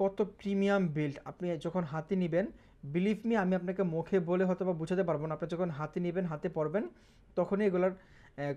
কত premium build. আপনি যখন হাতে নেবেন, বিলিভ মি আমি আপনাকে মুখে বলে হয়তো বা বোঝাতে পারবো না। আপনি যখন হাতে নেবেন, হাতে পড়বেন, তখনই এগুলোর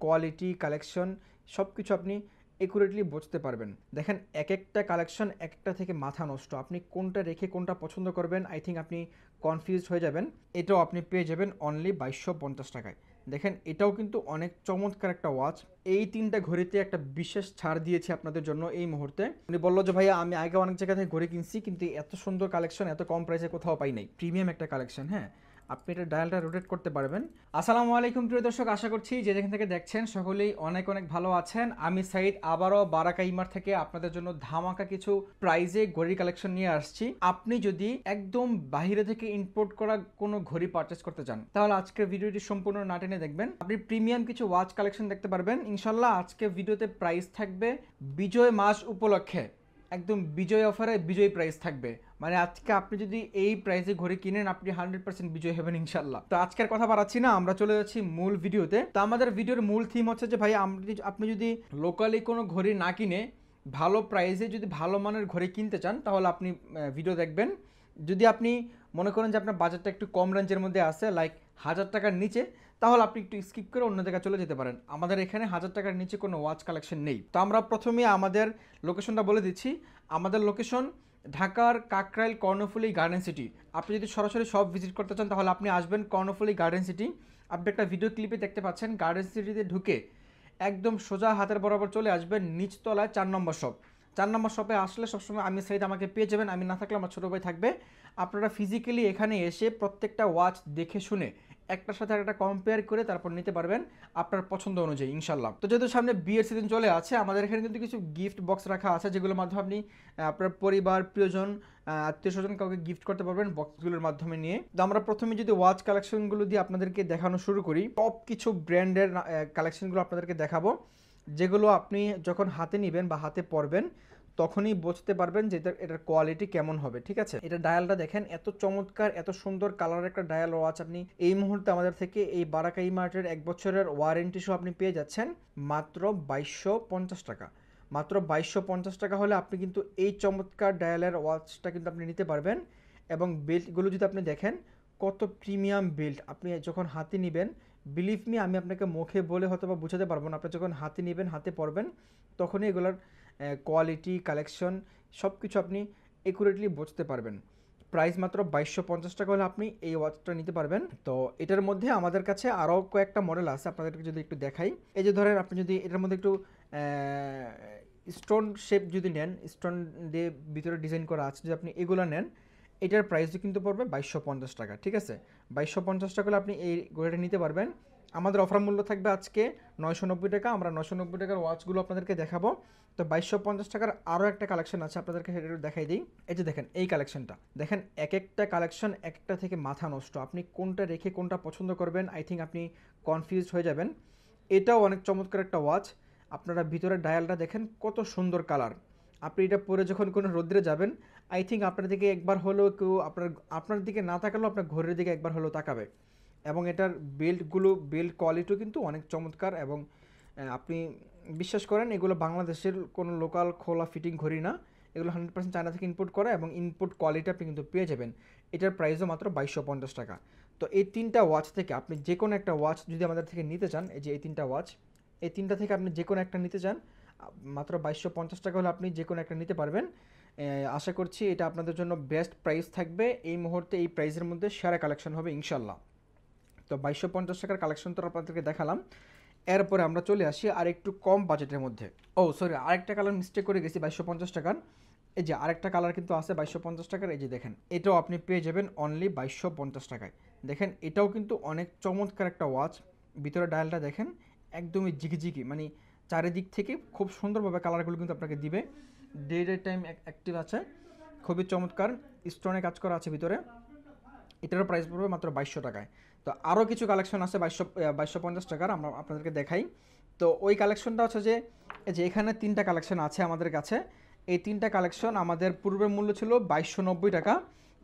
কোয়ালিটি, কালেকশন সব কিছু আপনি একুরেটলি বুঝতে পারবেন। দেখেন এক একটা কালেকশন এক একটা থেকে মাথা নষ্ট। আপনি কোনটা রেখে কোনটা পছন্দ করবেন, আই থিঙ্ক আপনি কনফিউজড হয়ে যাবেন। এটাও আপনি পেয়ে যাবেন অনলি 2250 টাকায়। দেখেন এটাও কিন্তু অনেক চমৎকার একটা ওয়াচ। এই তিনটা ঘড়িতে একটা বিশেষ ছাড় দিয়েছি আপনাদের জন্য এই মুহূর্তে। উনি বললো যে ভাইয়া আমি আগে অনেক জায়গা থেকে ঘড়ি কিনছি, কিন্তু এত সুন্দর কালেকশন এত কম প্রাইসে কোথাও পাই নাই। প্রিমিয়াম একটা কালেকশন। হ্যাঁ, আপনি এটা ডায়ালটা রোটেট করতে পারবেন। আসসালামু আলাইকুম প্রিয় দর্শক, আশা করছি যে যেখান থেকে দেখছেন সকলেই অনেক অনেক ভালো আছেন। আমি সাইদ আবারও বারাকা ইমার থেকে আপনাদের জন্য ধামাকা কিছু প্রাইজে ঘড়ির কালেকশন নিয়ে আসছি। আপনি যদি একদম বাইরে থেকে ইম্পোর্ট করা কোনো ঘড়ি পারচেস করতে চান, তাহলে আজকের ভিডিওটি সম্পূর্ণ না টেনে দেখবেন। আপনি প্রিমিয়াম কিছু ওয়াচ কালেকশন দেখতে পারবেন ইনশাল্লাহ। আজকে ভিডিওতে প্রাইস থাকবে বিজয় মাস উপলক্ষে, একদম বিজয় অফারে বিজয় প্রাইস থাকবে। মানে আজকে আপনি যদি এই প্রাইসে ঘড়ি কিনেন, আপনি 100% বিজয় হবেন ইনশাল্লাহ। তো আজকের কথা বাড়াচ্ছি না, আমরা চলে যাচ্ছি মূল ভিডিওতে। তো আমাদের ভিডিওর মূল থিম হচ্ছে যে ভাই আপনি যদি লোকালি কোনো ঘড়ি না কিনে ভালো প্রাইসে যদি ভালো মানের ঘড়ি কিনতে চান, তাহলে আপনি ভিডিও দেখবেন। যদি আপনি মনে করেন যে আপনার বাজেটটা একটু কম রেঞ্জের মধ্যে আছে, লাইক 1000 টাকার নিচে, তাহলে আপনি একটু স্কিপ করে অন্য জায়গায় চলে যেতে পারেন। আমাদের এখানে 1000 টাকার নিচে কোনো ওয়াচ কালেকশন নেই। তো আমরা প্রথমে আমাদের লোকেশনটা বলে দিচ্ছি। আমাদের লোকেশন ঢাকার কাকরাইল কর্ণফুলী গার্ডেন সিটি। আপনি যদি সরাসরি সব ভিজিট করতে চান, তাহলে আপনি আসবেন কর্ণফুলী গার্ডেন সিটি। আপনি একটা ভিডিও ক্লিপে দেখতে পাচ্ছেন, গার্ডেন সিটিতে ঢুকে একদম সোজা হাতের বরাবর চলে আসবেন নিচতলায় 4 নম্বর শপ। 4 নম্বর শপে আসলে সবসময় আমি সাইড আমাকে পেয়ে যাবেন। আমি না থাকলে আমার ছোটো ভাই থাকবে। আপনারা ফিজিক্যালি এখানে এসে প্রত্যেকটা ওয়াচ দেখে শুনে একটার সাথে একটা কম্পেয়ার করে তারপর নিতে পারবেন আপনার পছন্দ অনুযায়ী ইনশাল্লাহ। তো যেহেতু সামনে বিয়ের সিজন চলে আছে, আমাদের এখানে কিন্তু কিছু গিফট বক্স রাখা আছে, যেগুলোর মাধ্যমে আপনি আপনার পরিবার, প্রিয়জন, আত্মীয় স্বজন কাউকে গিফট করতে পারবেন বক্সগুলোর মাধ্যমে নিয়ে। তো আমরা প্রথমে যদি ওয়াচ কালেকশনগুলো দিয়ে আপনাদেরকে দেখানো শুরু করি, টপ কিছু ব্র্যান্ডের কালেকশনগুলো আপনাদেরকে দেখাবো, যেগুলো আপনি যখন হাতে নেবেন বা হাতে পরবেন তখনই বুঝতে পারবেন যে এটার কোয়ালিটি কেমন হবে। ঠিক আছে, এটা ডায়ালটা দেখেন, এত চমৎকার এত সুন্দর কালারের একটা ডায়াল ওয়াচ আপনি এই মুহূর্তে আমাদের থেকে এই বারাকা ইমার্টের 1 বছরের ওয়ারেন্টি সহ আপনি পেয়ে যাচ্ছেন মাত্র 2250 টাকা। মাত্র 2250 টাকা হলে আপনি কিন্তু এই চমৎকার ডায়ালের ওয়াচটা কিন্তু আপনি নিতে পারবেন। এবং বেল্টগুলো যদি আপনি দেখেন, কত প্রিমিয়াম বেল্ট। আপনি যখন হাতে নেবেন, বিলিভ মি আমি আপনাকে মুখে বলে হয়তো বা বোঝাতে পারবো না। আপনি যখন হাতে নেবেন, হাতে পড়বেন, তখনই এগুলোর কোয়ালিটি, কালেকশন সব কিছু আপনি একুরেটলি বুঝতে পারবেন। প্রাইস মাত্র 2250 টাকা হলে আপনি এই ওয়াচটা নিতে পারবেন। তো এটার মধ্যে আমাদের কাছে আরও কয়েকটা মডেল আছে, আপনাদেরকে যদি একটু দেখাই। এই যে ধরেন, আপনি যদি এটার মধ্যে একটু স্টোন শেপ যদি নেন, স্টোন দিয়ে ভিতরে ডিজাইন করা আছে, যদি আপনি এগুলো নেন, এটার প্রাইসও কিন্তু পড়বে 2250 টাকা। ঠিক আছে, 2250 টাকা হলে আপনি এই ঘড়িটা নিতে পারবেন। আমাদের অফার মূল্য থাকবে আজকে 990 টাকা। আমরা 990 টাকার ওয়াচগুলো আপনাদেরকে দেখাবো। তো 2250 টাকার আরও একটা কালেকশন আছে, আপনাদেরকে সেটা দেখাই দিই। এই যে দেখেন এই কালেকশনটা দেখেন, এক একটা কালেকশন এক একটা থেকে মাথা নষ্ট। আপনি কোনটা রেখে কোনটা পছন্দ করবেন, আই থিঙ্ক আপনি কনফিউজড হয়ে যাবেন। এটাও অনেক চমৎকার একটা ওয়াচ। আপনারা ভিতরে ডায়ালটা দেখেন, কত সুন্দর কালার। আপনি এটা পরে যখন কোনো রোদ্রে যাবেন, আই থিঙ্ক আপনার দিকে একবার হলেও কেউ আপনার দিকে না তাকালেও আপনার ঘরের দিকে একবার হলেও তাকাবে। এবং এটার বেল্ট কোয়ালিটিও কিন্তু অনেক চমৎকার। এবং আপনি বিশ্বাস করেন, এগুলো বাংলাদেশের কোনো লোকাল খোলা ফিটিং ঘড়ি না, এগুলো 100% চায়না থেকে ইম্পোর্ট করা, এবং ইম্পোর্ট কোয়ালিটি আপনি কিন্তু পেয়ে যাবেন। এটার প্রাইসও মাত্র 2250 টাকা। তো এই তিনটা ওয়াচ থেকে আপনি যে কোনো একটা ওয়াচ যদি আমাদের থেকে নিতে চান, এই যে এই তিনটা ওয়াচ, এই তিনটা থেকে আপনি যে কোনো একটা নিতে চান, মাত্র 2250 টাকা হলে আপনি যে কোনো একটা নিতে পারবেন। আশা করছি এটা আপনাদের জন্য বেস্ট প্রাইস থাকবে এই মুহূর্তে। এই প্রাইসের মধ্যে সেরা কালেকশন হবে ইনশাল্লাহ। তো 2250 টাকার কালেকশন তো আপনাদেরকে দেখালাম। এরপরে আমরা চলে আসি আর একটু কম বাজেটের মধ্যে। ও সরি, আরেকটা কালার মিস্টেক করে গেছি 2250 টাকার। এই যে আরেকটা কালার কিন্তু আছে 2250 টাকার। এই যে দেখেন, এটাও আপনি পেয়ে যাবেন অনলি 2250 টাকায়। দেখেন এটাও কিন্তু অনেক চমৎকার একটা ওয়াচ। ভিতরে ডায়ালটা দেখেন, একদমই জিগিজিগি, মানে চারিদিক থেকে খুব সুন্দরভাবে কালারগুলো কিন্তু আপনাকে দিবে। ডে টাইম অ্যাক্টিভ আছে, খুবই চমৎকার। স্টোনে কাজ করা আছে ভিতরে। এটারও প্রাইস পড়বে মাত্র 2200 টাকায়। তো আরও কিছু কালেকশন আছে 2250 টাকার, আমরা আপনাদেরকে দেখাই। তো ওই কালেকশনটা হচ্ছে যে, এই যে এখানে তিনটা কালেকশন আছে আমাদের কাছে। এই তিনটা কালেকশন আমাদের পূর্বের মূল্য ছিল 2290 টাকা,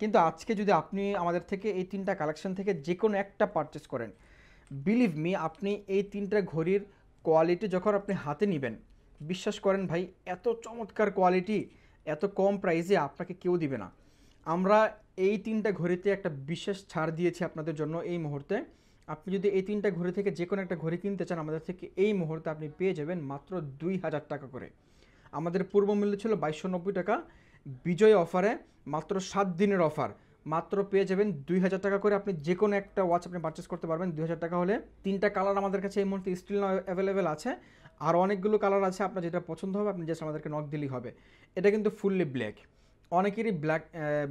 কিন্তু আজকে যদি আপনি আমাদের থেকে এই তিনটা কালেকশন থেকে যে কোনো একটা পারচেস করেন, বিলিভ মি আপনি এই তিনটা ঘড়ির কোয়ালিটি যখন আপনি হাতে নেবেন, বিশ্বাস করেন ভাই, এত চমৎকার কোয়ালিটি, এত কম প্রাইসে আপনাকে কেউ দিবে না। আমরা এই 3টা ঘড়িতে একটা বিশেষ ছাড় দিয়েছি আপনাদের জন্য এই মুহূর্তে। আপনি যদি এই 3টা ঘড়ি থেকে যে কোনো একটা ঘড়ি কিনতে চান আমাদের থেকে, এই মুহূর্তে আপনি পেয়ে যাবেন মাত্র 2000 টাকা করে। আমাদের পূর্ব মূল্য ছিল 2290 টাকা, বিজয় অফারে মাত্র 7 দিনের অফার, মাত্র পেয়ে যাবেন 2000 টাকা করে। আপনি যে কোনো একটা ওয়াচ আপনি পারচেস করতে পারবেন 2000 টাকা হলে। 3টা কালার আমাদের কাছে এই মুহূর্তে স্টিল অ্যাভেলেবেল আছে, আর অনেকগুলো কালার আছে, আপনার যেটা পছন্দ হবে আপনি জাস্ট আমাদেরকে নক দিলেই হবে। এটা কিন্তু ফুললি ব্ল্যাক, অনেকেরই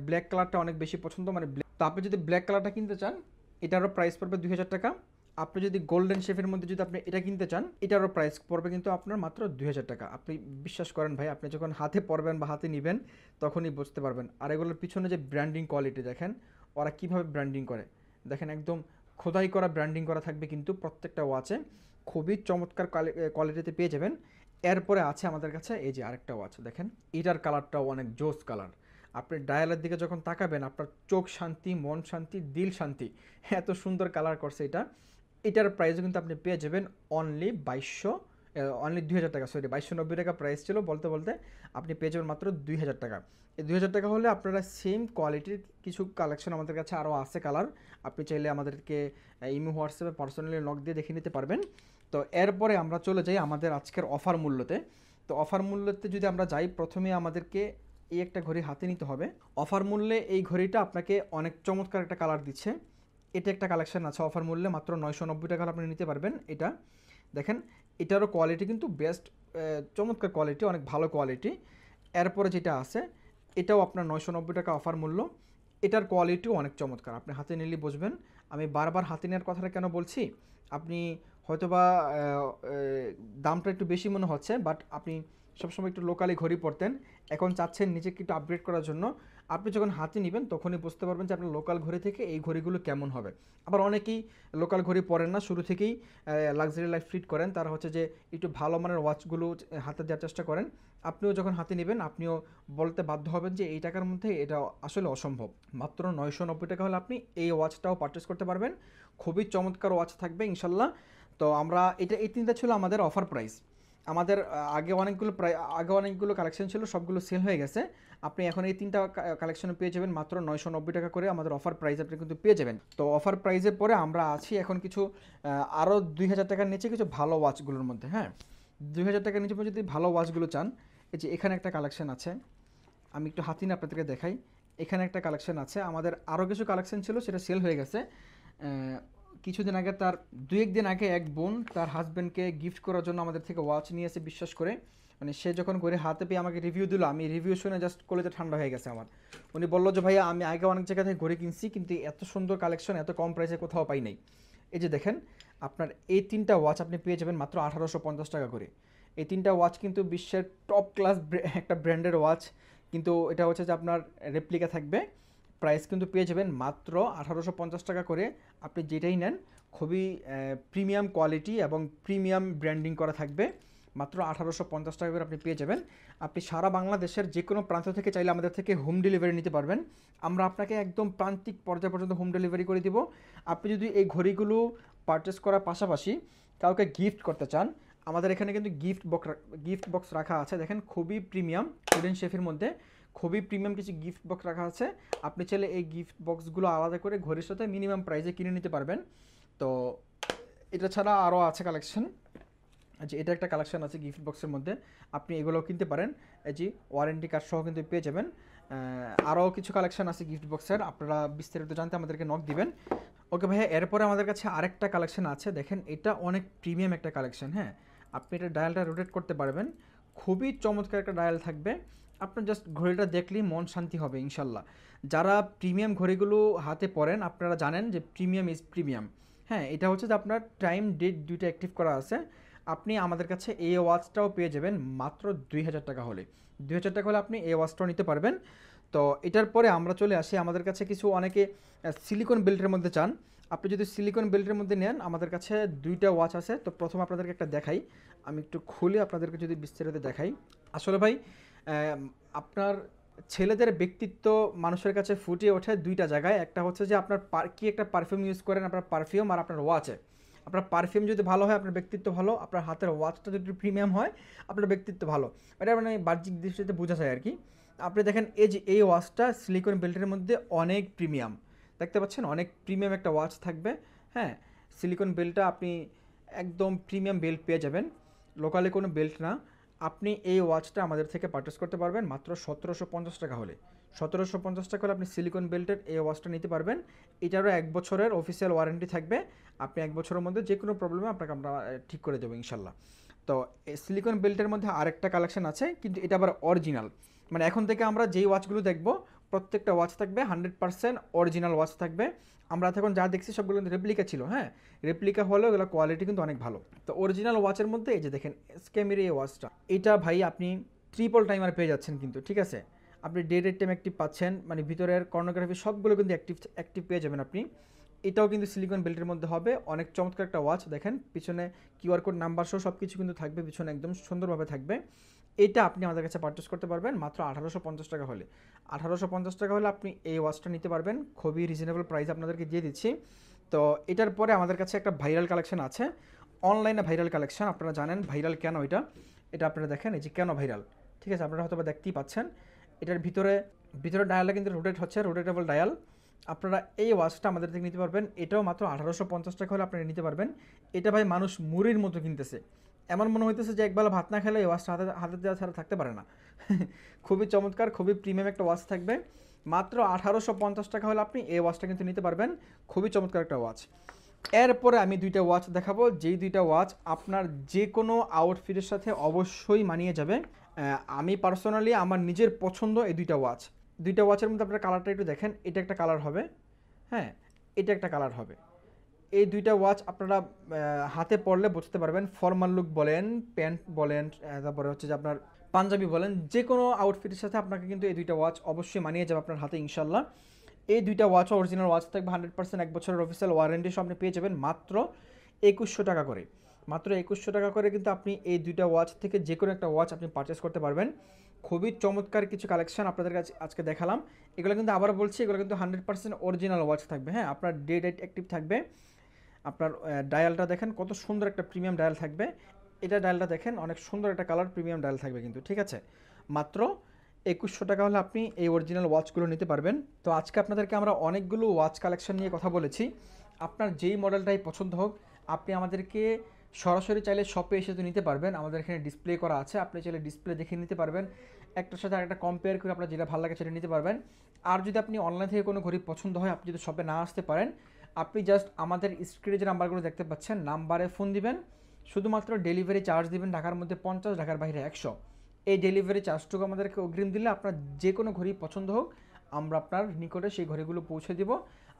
ব্ল্যাক কালারটা অনেক বেশি পছন্দ, মানে তো আপনি যদি ব্ল্যাক কালারটা কিনতে চান এটারও প্রাইস পড়বে 2000 টাকা। আপনি যদি গোল্ডেন শেফের মধ্যে যদি আপনি এটা কিনতে চান এটারও প্রাইস পড়বে কিন্তু আপনার মাত্র 2000 টাকা। আপনি বিশ্বাস করেন ভাই, আপনি যখন হাতে পরবেন বা হাতে নেবেন তখনই বুঝতে পারবেন। আর এগুলোর পিছনে যে ব্র্যান্ডিং কোয়ালিটি দেখেন, ওরা কীভাবে ব্র্যান্ডিং করে দেখেন, একদম খোদাই করা ব্র্যান্ডিং করা থাকবে কিন্তু প্রত্যেকটা ওয়াচে, খুবই চমৎকার কোয়ালিটিতে পেয়ে যাবেন। এরপরে আছে আমাদের কাছে এই যে আরেকটা ওয়াচ দেখেন, এটার কালারটাও অনেক জোস কালার। আপনি ডায়ালের দিকে যখন তাকাবেন আপনার চোখ শান্তি, মন শান্তি, দিল শান্তি, এত সুন্দর কালার করছে এটা। এটার প্রাইসও কিন্তু আপনি পেয়ে যাবেন অনলি 2000 টাকা, সরি 2290 টাকা প্রাইস ছিল বলতে বলতে, আপনি পেয়ে যাবেন মাত্র 2000 টাকা। এই 2000 টাকা হলে আপনারা সেম কোয়ালিটির কিছু কালেকশন আমাদের কাছে আরও আছে কালার, আপনি চাইলে আমাদেরকে ইমো হোয়াটসঅ্যাপে পার্সোনালি নক দিয়ে দেখে নিতে পারবেন। তো এরপরে আমরা চলে যাই আমাদের আজকের অফার মূল্যতে। তো অফার মূল্যতে যদি আমরা যাই, প্রথমে আমাদেরকে এই একটা ঘড়ি হাতে নিতে হবে। অফার মূল্যে এই ঘড়িটা আপনাকে অনেক চমৎকার একটা কালার দিচ্ছে। এটা একটা কালেকশন আছে অফার মূল্যে মাত্র 990 টাকা আপনি নিতে পারবেন। এটা দেখেন, এটারও কোয়ালিটি কিন্তু বেস্ট, চমৎকার কোয়ালিটি, অনেক ভালো কোয়ালিটি। এরপরে যেটা আছে এটাও আপনার 990 টাকা অফার মূল্য। এটার কোয়ালিটিও অনেক চমৎকার, আপনি হাতে নিলেই বুঝবেন। আমি বারবার হাতে নেওয়ার কথাটা কেন বলছি, আপনি হয়তোবা দামটা একটু বেশি মনে হচ্ছে, বাট আপনি সবসময় একটু লোকালি ঘড়ি পরতেন, এখন চাচ্ছেন নিজেকে একটু আপগ্রেড করার জন্য। আপনি যখন হাতে নেবেন তখনই বুঝতে পারবেন যে আপনার লোকাল ঘড়ি থেকে এই ঘড়িগুলো কেমন হবে। আবার অনেকেই লোকাল ঘড়ি পরেন না, শুরু থেকেই লাক্সারি লাইফ ফিট করেন, তারা হচ্ছে যে একটু ভালো মানের ওয়াচগুলো হাতে দেওয়ার চেষ্টা করেন। আপনিও যখন হাতে নেবেন আপনিও বলতে বাধ্য হবেন যে এই টাকার মধ্যে এটা আসলে অসম্ভব। মাত্র 990 টাকা হলে আপনি এই ওয়াচটাও পারচেস করতে পারবেন, খুবই চমৎকার ওয়াচ থাকবে ইনশাল্লাহ। তো আমরা এই 3টা ছিল আমাদের অফার প্রাইস। আমাদের আগে অনেকগুলো কালেকশন ছিল, সবগুলো সেল হয়ে গেছে। আপনি এখন এই 3টা কালেকশনে পেয়ে যাবেন মাত্র 990 টাকা করে, আমাদের অফার প্রাইস আপনি কিন্তু পেয়ে যাবেন। তো অফার প্রাইসের পরে আমরা আছি এখন কিছু আরও 2000 টাকার নিচে কিছু ভালো ওয়াচগুলোর মধ্যে। হ্যাঁ, 2000 টাকার নিচে যদি ভালো ওয়াচগুলো চান, এই যে এখানে একটা কালেকশন আছে, আমি একটু হাতি না আপনাদেরকে দেখাই। এখানে একটা কালেকশন আছে, আমাদের আরও কিছু কালেকশন ছিল সেটা সেল হয়ে গেছে। কিছুদিন আগে তার 2-1 দিন আগে এক বোন তার হাজব্যান্ডকে গিফট করার জন্য আমাদের থেকে ওয়াচ নিয়ে এসে, বিশ্বাস করে মানে সে যখন ঘরে হাতে পেয়ে আমাকে রিভিউ দিল, আমি রিভিউ শুনে জাস্ট কলেজে ঠান্ডা হয়ে গেছে আমার। উনি বললো যে ভাইয়া আমি আগে অনেক জায়গা থেকে ঘড়ি কিনছি কিন্তু এত সুন্দর কালেকশন এত কম প্রাইসে কোথাও পাই নাই। এই যে দেখেন, আপনার এই 3টা ওয়াচ আপনি পেয়ে যাবেন মাত্র 1850 টাকা করে। এই 3টা ওয়াচ কিন্তু বিশ্বের টপ ক্লাস একটা ব্র্যান্ডের ওয়াচ, কিন্তু এটা হচ্ছে যে আপনার রেপ্লিকা থাকবে। প্রাইস কিন্তু পেয়ে যাবেন মাত্র 1850 টাকা করে। আপনি যেটাই নেন খুবই প্রিমিয়াম কোয়ালিটি এবং প্রিমিয়াম ব্র্যান্ডিং করা থাকবে, মাত্র 1850 টাকা করে আপনি পেয়ে যাবেন। আপনি সারা বাংলাদেশের যে কোনো প্রান্ত থেকে চাইলে আমাদের থেকে হোম ডেলিভারি নিতে পারবেন, আমরা আপনাকে একদম প্রান্তিক পর্যায় পর্যন্ত হোম ডেলিভারি করে দিব। আপনি যদি এই ঘড়িগুলো পারচেস করার পাশাপাশি কাউকে গিফট করতে চান, আমাদের এখানে কিন্তু গিফট বক্স রাখা আছে, দেখেন খুবই প্রিমিয়াম, গোল্ডেন শেফের মধ্যে খুবই প্রিমিয়াম কিছু গিফট বক্স রাখা আছে। আপনি চাইলে এই গিফট বক্সগুলো আলাদা করে ঘড়ির সাথে মিনিমাম প্রাইসে কিনে নিতে পারবেন। তো এটা ছাড়া আরও আছে কালেকশন, যে এটা একটা কালেকশন আছে গিফট বক্সের মধ্যে, আপনি এগুলোও কিনতে পারেন। এই যে ওয়ারেন্টি কার্ড সহ কিন্তু পেয়ে যাবেন। আরও কিছু কালেকশন আছে গিফট বক্সের, আপনারা বিস্তারিত জানতে আমাদেরকে নক দিবেন। ওকে ভাইয়া, এরপরে আমাদের কাছে আরেকটা কালেকশন আছে, দেখেন এটা অনেক প্রিমিয়াম একটা কালেকশন। হ্যাঁ, আপনি এটা ডায়ালটা রোটেট করতে পারবেন, খুবই চমৎকার একটা ডায়াল থাকবে। আপনার জাস্ট ঘড়িটা দেখলেই মন শান্তি হবে ইনশাল্লাহ। যারা প্রিমিয়াম ঘড়িগুলো হাতে পরেন আপনারা জানেন যে প্রিমিয়াম ইজ প্রিমিয়াম। হ্যাঁ, এটা হচ্ছে যে আপনার টাইম ডেট দুইটা অ্যাক্টিভ করা আছে। আপনি আমাদের কাছে এই ওয়াচটাও পেয়ে যাবেন মাত্র 2000 টাকা হলে। 2000 টাকা হলে আপনি এই ওয়াচটাও নিতে পারবেন। তো এটার পরে আমরা চলে আসি, আমাদের কাছে কিছু অনেকে সিলিকন বেল্টের মধ্যে চান। আপনি যদি সিলিকন বেল্টের মধ্যে নেন, আমাদের কাছে 2টা ওয়াচ আছে। তো প্রথম আপনাদেরকে একটা দেখাই, আমি একটু খুলে আপনাদেরকে যদি বিস্তারিত দেখাই। আসলে ভাই আপনার ছেলেদের ব্যক্তিত্ব মানুষের কাছে ফুটিয়ে ওঠে 2টা জায়গায়, একটা হচ্ছে যে আপনার কি একটা পারফিউম ইউজ করেন, আপনার পারফিউম আর আপনার ওয়াচে। আপনার পারফিউম যদি ভালো হয় আপনার ব্যক্তিত্ব ভালো, আপনার হাতের ওয়াচটা যদি প্রিমিয়াম হয় আপনার ব্যক্তিত্ব ভালো। এটা মানে বাহ্যিক দৃষ্টিতে বোঝা যায় আর কি। আপনি দেখেন এই যে এই ওয়াচটা সিলিকন বেল্টের মধ্যে অনেক প্রিমিয়াম, দেখতে পাচ্ছেন অনেক প্রিমিয়াম একটা ওয়াচ থাকবে। হ্যাঁ, সিলিকন বেল্টটা আপনি একদম প্রিমিয়াম বেল্ট পেয়ে যাবেন, লোকালে কোনো বেল্ট না। আপনি এই ওয়াচটা আমাদের থেকে পারচেস করতে পারবেন মাত্র 1750 টাকা হলে। 1750 টাকা হলে আপনি সিলিকন বেল্টের এই ওয়াচটা নিতে পারবেন। এটারও 1 বছরের অফিসিয়াল ওয়ারেন্টি থাকবে। আপনি 1 বছরের মধ্যে যে কোনো প্রবলেমে আপনাকে আমরা ঠিক করে দেবো ইনশাল্লাহ। তো সিলিকন বেল্টের মধ্যে আরেকটা কালেকশন আছে, কিন্তু এটা আবার অরিজিনাল। মানে এখন থেকে আমরা যেই ওয়াচগুলো দেখব প্রত্যেকটা ওয়াচ থাকবে 100% অরিজিনাল ওয়াচ থাকবে। আমরা এখন যা দেখছি সবগুলো কিন্তু রেপ্লিকা ছিল। হ্যাঁ, রেপ্লিকা হলেও এগুলো কোয়ালিটি কিন্তু অনেক ভালো। তো অরিজিনাল ওয়াচের মধ্যে এই যে দেখেন স্ক্যামের এই ওয়াচটা, এটা ভাই আপনি ট্রিপল টাইমার পেয়ে যাচ্ছেন কিন্তু, ঠিক আছে। আপনি ডে রেট টাইম অ্যাক্টিভ পাচ্ছেন, মানে ভিতরের কর্নোগ্রাফি সবগুলো কিন্তু অ্যাক্টিভ পেয়ে যাবেন আপনি। এটাও কিন্তু সিলিকন বেল্টের মধ্যে হবে, অনেক চমৎকার একটা ওয়াচ। দেখেন পিছনে কিউআর কোড নাম্বার সহ সব কিছু কিন্তু থাকবে, পিছনে একদম সুন্দরভাবে থাকবে। এটা আপনি আমাদের কাছে পারচেস করতে পারবেন মাত্র 1850 টাকা হলে। 1850 টাকা হলে আপনি এই ওয়াচটা নিতে পারবেন, খুবই রিজনেবল প্রাইস আপনাদেরকে দিয়ে দিচ্ছি। তো এটার পরে আমাদের কাছে একটা ভাইরাল কালেকশন আছে, অনলাইনে ভাইরাল কালেকশন। আপনারা জানেন ভাইরাল কেন এটা, এটা আপনারা দেখেন এই যে কেন ভাইরাল, ঠিক আছে। আপনারা হয়তো দেখতেই পাচ্ছেন এটার ভিতরে ডায়ালটা কিন্তু রোটেট হচ্ছে, রোটেটেবল ডায়াল। আপনারা এই ওয়াচটা আমাদের থেকে নিতে পারবেন, এটাও মাত্র 1850 টাকা হলে আপনারা নিতে পারবেন। এটা ভাই মানুষ মুড়ির মতো কিনতেছে, এমন মনে হইতেছে যে একবেলা ভাত না খেলে এই ওয়াচটা হাতে দেওয়া ছাড়া থাকতে পারে না। খুবই চমৎকার, খুবই প্রিমিয়াম একটা ওয়াচ থাকবে। মাত্র 1850 টাকা হলে আপনি এই ওয়াচটা কিন্তু নিতে পারবেন, খুবই চমৎকার একটা ওয়াচ। এরপরে আমি দুইটা ওয়াচ দেখাবো, যেই দুইটা ওয়াচ আপনার যে কোনো আউটফিটের সাথে অবশ্যই মানিয়ে যাবে। আমি পার্সোনালি আমার নিজের পছন্দ এই দুইটা ওয়াচ। দুইটা ওয়াচের মধ্যে আপনার কালারটা একটু দেখেন, এটা একটা কালার হবে, হ্যাঁ এটা একটা কালার হবে। এই দুইটা ওয়াচ আপনারা হাতে পরলে বুঝতে পারবেন, ফর্মাল লুক বলেন, প্যান্ট বলেন, তারপরে হচ্ছে যে আপনার পাঞ্জাবি বলেন, যে কোনো আউটফিটের সাথে আপনাকে কিন্তু এই দুইটা ওয়াচ অবশ্যই মানিয়ে যাবে আপনার হাতে ইনশাল্লাহ। এই দুইটা ওয়াচ অরিজিনাল ওয়াচ থাকবে, 100% 1 বছরের অফিসিয়াল ওয়ারেন্টি সহ আপনি পেয়ে যাবেন মাত্র 2100 টাকা করে। মাত্র 2100 টাকা করে কিন্তু আপনি এই দুইটা ওয়াচ থেকে যে কোনো একটা ওয়াচ আপনি পারচেস করতে পারবেন। খুবই চমৎকার কিছু কালেকশন আপনাদের কাছে আজকে দেখালাম। এগুলো কিন্তু আবার বলছি, এগুলো কিন্তু 100% অরিজিনাল ওয়াচ থাকবে। হ্যাঁ, আপনার ডে লাইট অ্যাক্টিভ থাকবে। আপনার ডায়ালটা দেখেন কত সুন্দর একটা প্রিমিয়াম ডায়াল থাকবে। এটা ডায়ালটা দেখেন অনেক সুন্দর একটা কালার প্রিমিয়াম ডায়াল থাকবে কিন্তু, ঠিক আছে। মাত্র 2100 টাকা হলে আপনি এই অরিজিনাল ওয়াচগুলো নিতে পারবেন। তো আজকে আপনাদেরকে আমরা অনেকগুলো ওয়াচ কালেকশন নিয়ে কথা বলেছি। আপনার যেই মডেলটাই পছন্দ হোক আপনি আমাদেরকে সরাসরি চাইলে শপে এসে তো নিতে পারবেন, আমাদের এখানে ডিসপ্লে করা আছে, আপনি চাইলে ডিসপ্লে দেখে নিতে পারবেন, একটার সাথে আরেকটা কম্পেয়ার করে আপনার যেটা ভালো লাগে সেটা নিতে পারবেন। আর যদি আপনি অনলাইন থেকে কোনো ঘড়ি পছন্দ হয়, আপনি যদি শপে না আসতে পারেন, আপনি জাস্ট আমাদের স্ক্রিনে যে নাম্বারগুলো দেখতে পাচ্ছেন নাম্বারে ফোন দিবেন, শুধুমাত্র ডেলিভারি চার্জ দিবেন ঢাকার মধ্যে 50, ঢাকার বাইরে 100। এই ডেলিভারি চার্জটুকু আমাদেরকে অগ্রিম দিলে আপনার যে কোনো ঘড়ি পছন্দ হোক আমরা আপনার নিকটে সেই ঘড়িগুলো পৌঁছে দিব।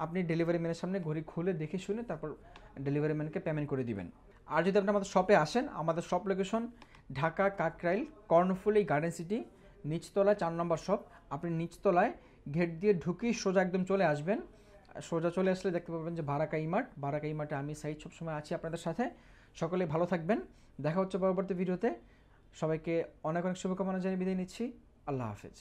আপনি ডেলিভারি ম্যানের সামনে ঘড়ি খুলে দেখে শুনে তারপর ডেলিভারি ম্যানকে পেমেন্ট করে দিবেন। আর যদি আপনি আমাদের শপে আসেন, আমাদের shop location Dhaka Kakrail Karnaphuli garden city, নিচতলায় 4 নম্বর শপ। আপনি নিচতলায় গেট দিয়ে ঢুকেই সোজা একদম চলে আসবেন। সোজা চলে আসলে দেখতে পাবেন যে বারাকাই মাঠ, বারাকাই মাঠে আমি সাইড সবসময় আছি আপনাদের সাথে। সকলে ভালো থাকবেন, দেখা হচ্ছে পরবর্তী ভিডিওতে। সবাইকে অনেক অনেক শুভকামনা জানিয়ে বিদায় নিচ্ছি। আল্লাহ হাফেজ।